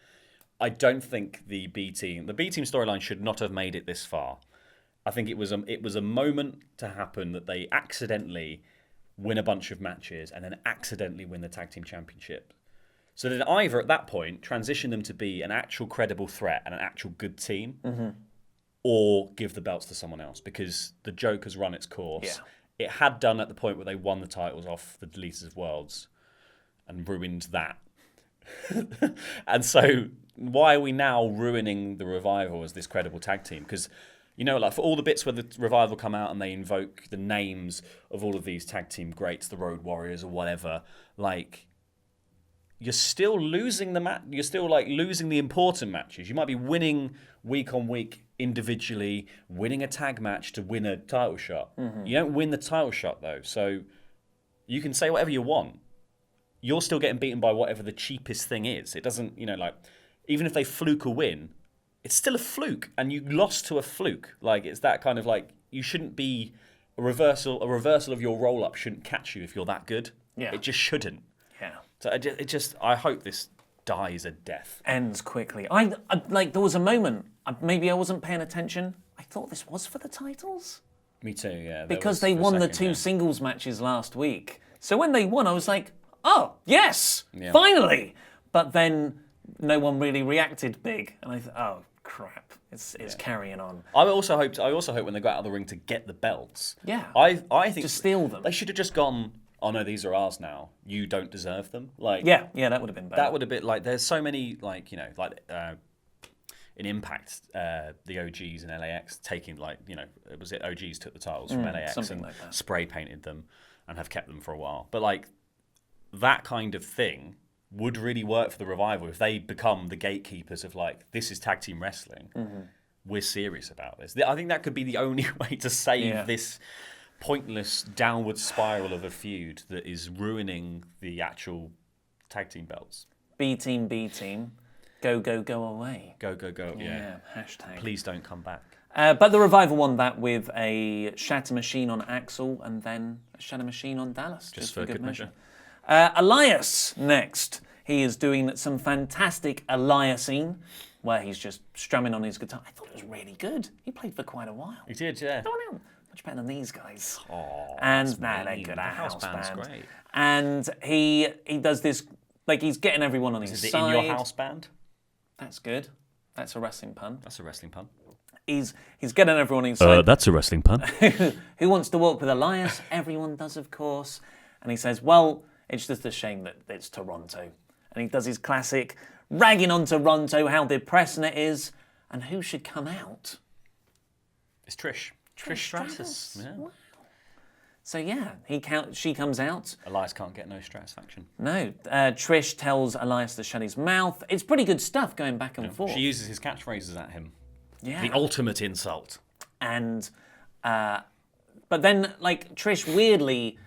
I don't think the B Team storyline should not have made it this far. I think it was a moment to happen that they accidentally win a bunch of matches and then accidentally win the tag team championship. So then either at that point transition them to be an actual credible threat and an actual good team, or give the belts to someone else because the joke has run its course. Yeah. It had done at the point where they won the titles off the Deleted of Worlds and ruined that. And so why are we now ruining the Revival as this credible tag team? Because, you know, like for all the bits where the Revival come out and they invoke the names of all of these tag team greats, the Road Warriors or whatever, like, you're still losing you're still like losing the important matches. You might be winning week on week individually, winning a tag match to win a title shot. You don't win the title shot though, so you can say whatever you want. You're still getting beaten by whatever the cheapest thing is. It doesn't, you know, like even if they fluke a win, it's still a fluke, and you lost to a fluke. Like it's that kind of like you shouldn't be a reversal of your roll up shouldn't catch you if you're that good. Yeah. It just shouldn't. Yeah. So I hope this dies a death. Ends quickly. I like there was a moment, maybe I wasn't paying attention. I thought this was for the titles. Me too, yeah. Because they won the 2 singles matches last week. So when they won, I was like, oh, yes, finally. But then no one really reacted big. And I thought, oh, crap, it's carrying on. I also hope when they go out of the ring to get the belts. Yeah. I think to steal them. They should have just gone, oh no, these are ours now. You don't deserve them. Like yeah, that would have been better. That would have been like there's so many like, you know, like in Impact, the OGs and LAX taking like, you know, OGs took the titles from LAX and like that. spray painted them and have kept them for a while. But like that kind of thing would really work for the Revival if they become the gatekeepers of like, this is tag team wrestling. We're serious about this. I think that could be the only way to save this pointless downward spiral of a feud that is ruining the actual tag team belts. B team. Go away. Go. Yeah. Hashtag. Please don't come back. But the Revival won that with a Shatter Machine on Axel and then a Shatter Machine on Dallas. Just for good measure. Elias next. He is doing some fantastic Eliasing where he's just strumming on his guitar. I thought it was really good. He played for quite a while. He did, yeah. Much better than these guys. Oh, and they're good. The house band's great. And he does this, like he's getting everyone on his side. Is it in your house band? That's good. That's a wrestling pun. That's a wrestling pun. He's getting everyone on his side. That's a wrestling pun. Who wants to walk with Elias? Everyone does, of course. And he says, well, it's just a shame that it's Toronto. And he does his classic ragging on Toronto, how depressing it is. And who should come out? It's Trish. Trish Stratus. Yeah. Wow. So yeah, she comes out. Elias can't get no stratisfaction. No. Trish tells Elias to shut his mouth. It's pretty good stuff going back and forth. She uses his catchphrases at him. Yeah. The ultimate insult. And, but then, like, Trish weirdly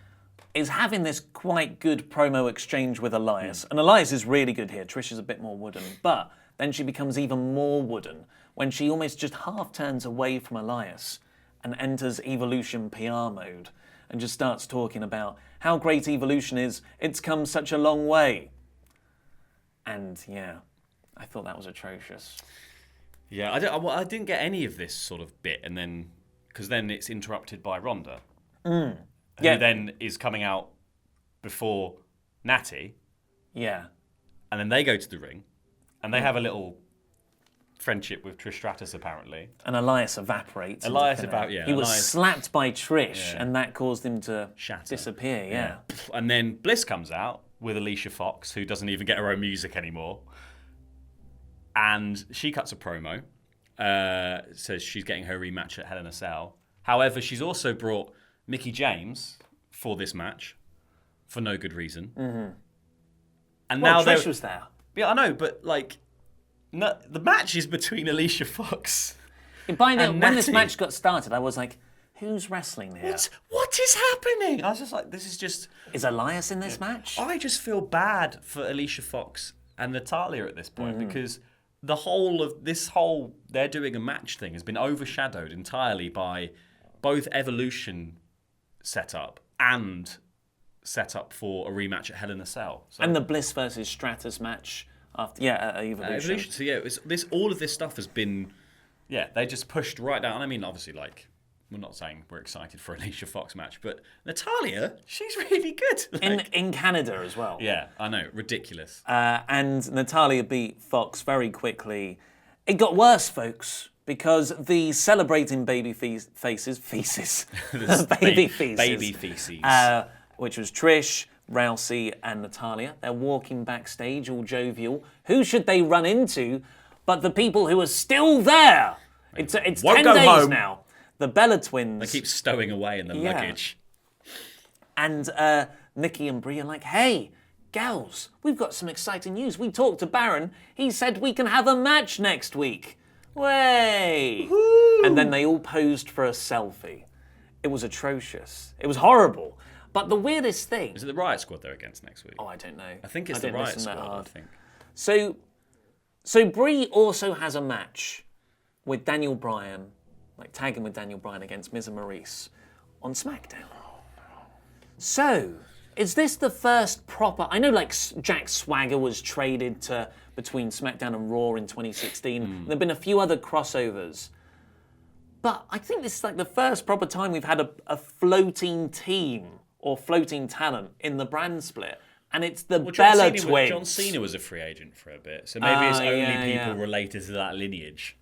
is having this quite good promo exchange with Elias. And Elias is really good here. Trish is a bit more wooden. But then she becomes even more wooden when she almost just half turns away from Elias and enters Evolution PR mode and just starts talking about how great Evolution is. It's come such a long way. And yeah, I thought that was atrocious. Yeah, I didn't get any of this sort of bit, and then because then it's interrupted by Ronda, who then is coming out before Natty. Yeah. And then they go to the ring, and they have a little friendship with Trish Stratus, apparently. And Elias evaporates. He was slapped by Trish, and that caused him to disappear, yeah. And then Bliss comes out with Alicia Fox, who doesn't even get her own music anymore. And she cuts a promo, says she's getting her rematch at Hell in a Cell. However, she's also brought Mickie James for this match, for no good reason. Mm-hmm. And now Trish was there. Yeah, I know, but like, no, the match is between Alicia Fox. By then, when this match got started, I was like, who's wrestling here? What is happening? I was just like, this is just... Is Elias in this match? I just feel bad for Alicia Fox and Natalya at this point because the whole of this whole they're doing a match thing has been overshadowed entirely by both Evolution setup and setup for a rematch at Hell in a Cell. So, and the Bliss versus Stratus match after Evolution. So yeah, all of this stuff has been they just pushed right down. I mean, obviously, like, we're not saying we're excited for Alicia Fox match, but Natalya, she's really good. Like, in Canada as well. Yeah, I know, ridiculous. And Natalya beat Fox very quickly. It got worse, folks, because the celebrating baby faces, baby feces, which was Trish, Rousey, and Natalya. They're walking backstage, all jovial. Who should they run into but the people who are still there? It's 10 days home. Now. The Bella twins. They keep stowing away in the luggage. And Nikki and Brie are like, hey, gals, we've got some exciting news. We talked to Baron. He said we can have a match next week. Way! Woo-hoo. And then they all posed for a selfie. It was atrocious. It was horrible. But the weirdest thing... Is it the Riot Squad they're against next week? Oh, I don't know. I think it's the Riot Squad, I think. So Brie also has a match with Daniel Bryan, like tagging with Daniel Bryan against Miz and Maurice on SmackDown. So, is this the first proper... I know, like, Jack Swagger was traded between SmackDown and Raw in 2016. There have been a few other crossovers. But I think this is, like, the first proper time we've had a floating team or floating talent in the brand split. And it's the Bella twins. John Cena was a free agent for a bit, so maybe it's only people related to that lineage.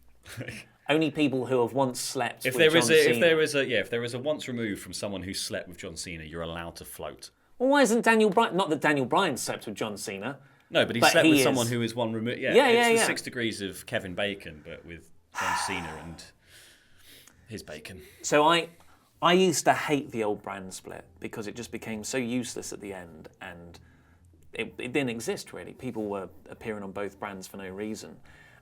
Only people who have once slept with John Cena. If there is a once removed from someone who slept with John Cena, you're allowed to float. Well, why isn't Daniel Bryan... Not that Daniel Bryan slept with John Cena. No, but he slept with someone who is one removed. It's the 6 degrees of Kevin Bacon, but with John Cena and his bacon. So I used to hate the old brand split because it just became so useless at the end, and it didn't exist really. People were appearing on both brands for no reason.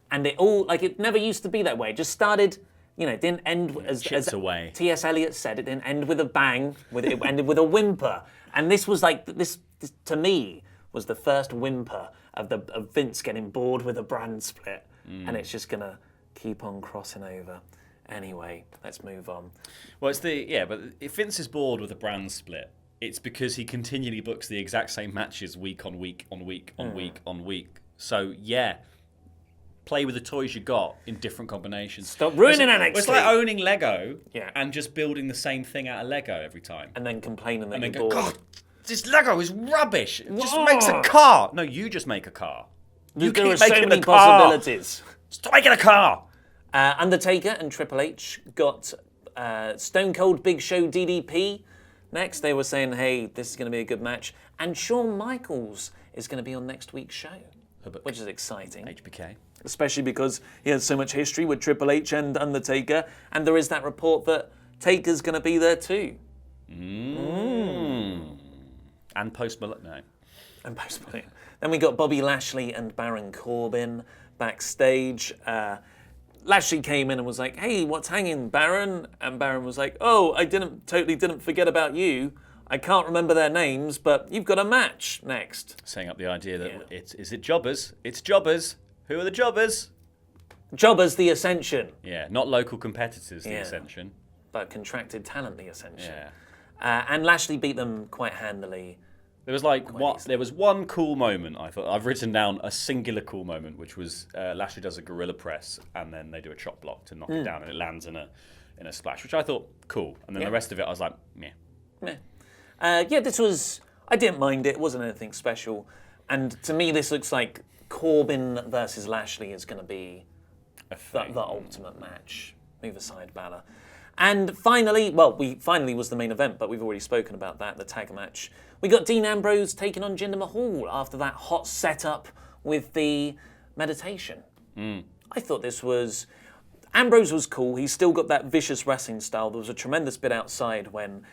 And it never used to be that way. It just started, it didn't end as T.S. Eliot said, it didn't end with a bang, it ended with a whimper. And this was like, this to me, was the first whimper of Vince getting bored with a brand split. And it's just going to keep on crossing over. Anyway, let's move on. Well, but if Vince is bored with a brand split, it's because he continually books the exact same matches week on week on week on week on week. So, play with the toys you got in different combinations. Stop ruining NXT. It's like owning Lego and just building the same thing out of Lego every time. And then complaining that you're bored. God, this Lego is rubbish. It just makes a car. No, you just make a car. There are so many possibilities. Stop making a car. Undertaker and Triple H got Stone Cold Big Show DDP next. They were saying, hey, this is going to be a good match. And Shawn Michaels is going to be on next week's show, which is exciting. HBK. Especially because he has so much history with Triple H and Undertaker. And there is that report that Taker's going to be there too. And Post Malone. No. And Post Malone. Then we got Bobby Lashley and Baron Corbin backstage. Lashley came in and was like, "Hey, what's hanging, Baron?" And Baron was like, "Oh, I totally didn't forget about you. I can't remember their names, but you've got a match next." Setting up the idea that is it jobbers? It's jobbers. Who are the jobbers? Jobbers, the Ascension. Yeah, not local competitors, the Ascension. But contracted talent, the Ascension. Yeah. And Lashley beat them quite handily. There was there was one cool moment, I thought. I've written down a singular cool moment, which was Lashley does a gorilla press and then they do a chop block to knock it down and it lands in a splash, which I thought cool. And then the rest of it I was like, meh. This was, I didn't mind it. It wasn't anything special. And to me, this looks like Corbin versus Lashley is going to be the ultimate match. Move aside, Balor. And finally was the main event, but we've already spoken about that, the tag match. We got Dean Ambrose taking on Jinder Mahal after that hot setup with the meditation. I thought Ambrose was cool. He's still got that vicious wrestling style. There was a tremendous bit outside when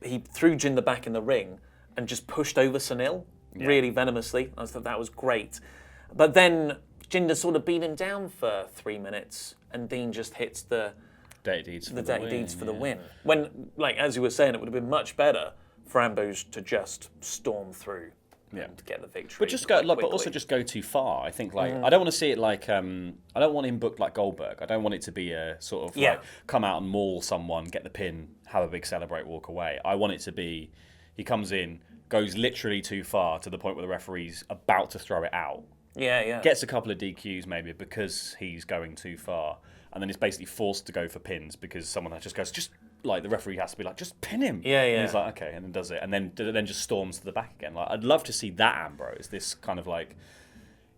he threw Jinder back in the ring and just pushed over Sunil really venomously. I thought that was great. But then Jinder sort of beat him down for 3 minutes and Dean just hits the Dirty Deeds for the win. When, like as you were saying, it would have been much better for Ambrose to just storm through and get the victory. But just go, but also just go too far. I think I don't want to see it like I don't want him booked like Goldberg. I don't want it to be a sort of like come out and maul someone, get the pin, have a big celebrate, walk away. I want it to be he comes in, goes literally too far to the point where the referee's about to throw it out. Gets a couple of DQs maybe because he's going too far. And then he's basically forced to go for pins because someone just goes, the referee has to be like, just pin him. And he's like, okay, and then does it. And then just storms to the back again. Like, I'd love to see that Ambrose, this kind of like,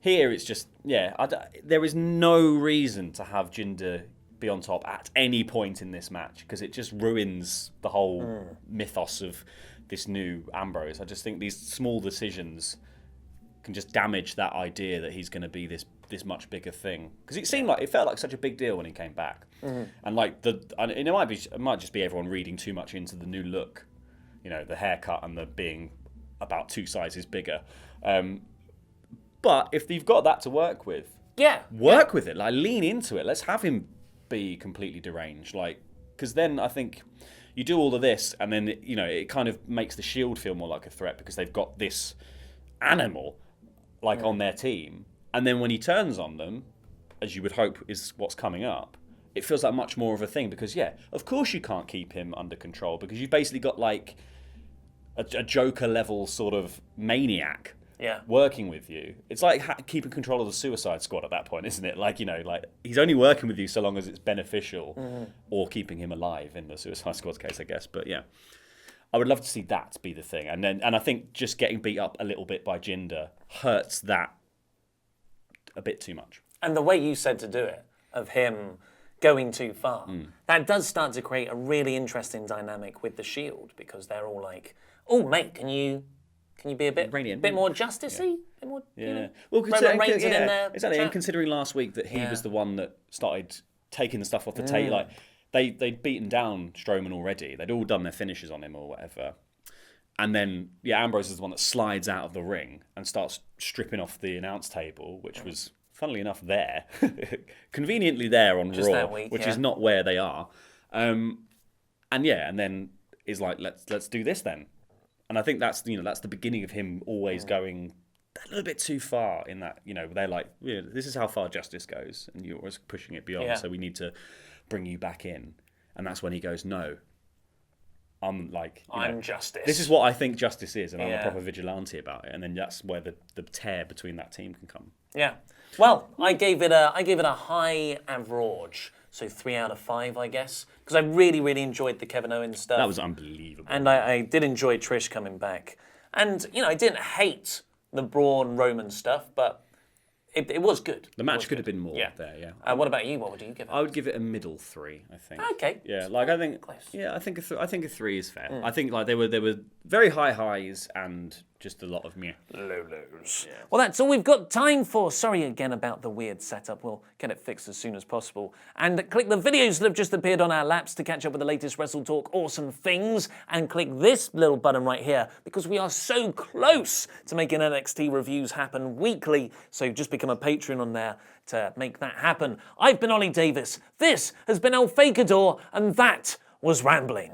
here it's just, there is no reason to have Jinder be on top at any point in this match because it just ruins the whole mythos of this new Ambrose. I just think these small decisions can just damage that idea that he's going to be this much bigger thing because it felt like such a big deal when he came back, and like it might just be everyone reading too much into the new look, the haircut and the being about 2 sizes bigger. But if you've got that to work with, work with it, like lean into it. Let's have him be completely deranged, like because then I think you do all of this and then it kind of makes the Shield feel more like a threat because they've got this animal on their team. And then when he turns on them, as you would hope is what's coming up, it feels like much more of a thing because, of course you can't keep him under control because you've basically got like a Joker level sort of maniac working with you. It's like keeping control of the Suicide Squad at that point, isn't it? Like, he's only working with you so long as it's beneficial or keeping him alive in the Suicide Squad's case, I guess. But I would love to see that be the thing. And I think just getting beat up a little bit by Jinder hurts that a bit too much. And the way you said to do it, of him going too far, that does start to create a really interesting dynamic with the Shield because they're all like, "Oh, mate, can you be a bit more justice-y? A bit more, well, Roman Reigns in there." Exactly. And considering last week that he was the one that started taking the stuff off the tape, like they'd beaten down Strowman already. They'd all done their finishes on him or whatever. And then, Ambrose is the one that slides out of the ring and starts stripping off the announce table, which was, funnily enough, there. Conveniently there on just Raw, that week, which is not where they are. And then is like, let's do this then. And I think that's the beginning of him always going a little bit too far in that, they're like, this is how far justice goes, and you're always pushing it beyond, so we need to bring you back in. And that's when he goes, no. I'm justice. This is what I think justice is, and I'm a proper vigilante about it. And then that's where the tear between that team can come. Yeah. Well, I gave it a high average, so 3 out of 5, I guess, because I really, really enjoyed the Kevin Owens stuff. That was unbelievable. And I did enjoy Trish coming back, and I didn't hate the Braun Roman stuff, but it was good. The match could have been more there, What about you? What would you give it? I would give it a middle 3, I think. Okay. Yeah, I think. Close. Yeah, I think a 3 is fair. I think they were very high highs and just a lot of meh. Lolos. Yeah. Well, that's all we've got time for. Sorry again about the weird setup. We'll get it fixed as soon as possible. And click the videos that have just appeared on our laps to catch up with the latest WrestleTalk awesome things. And click this little button right here because we are so close to making NXT reviews happen weekly. So just become a patron on there to make that happen. I've been Ollie Davis. This has been El Fakador, and that was Rambling.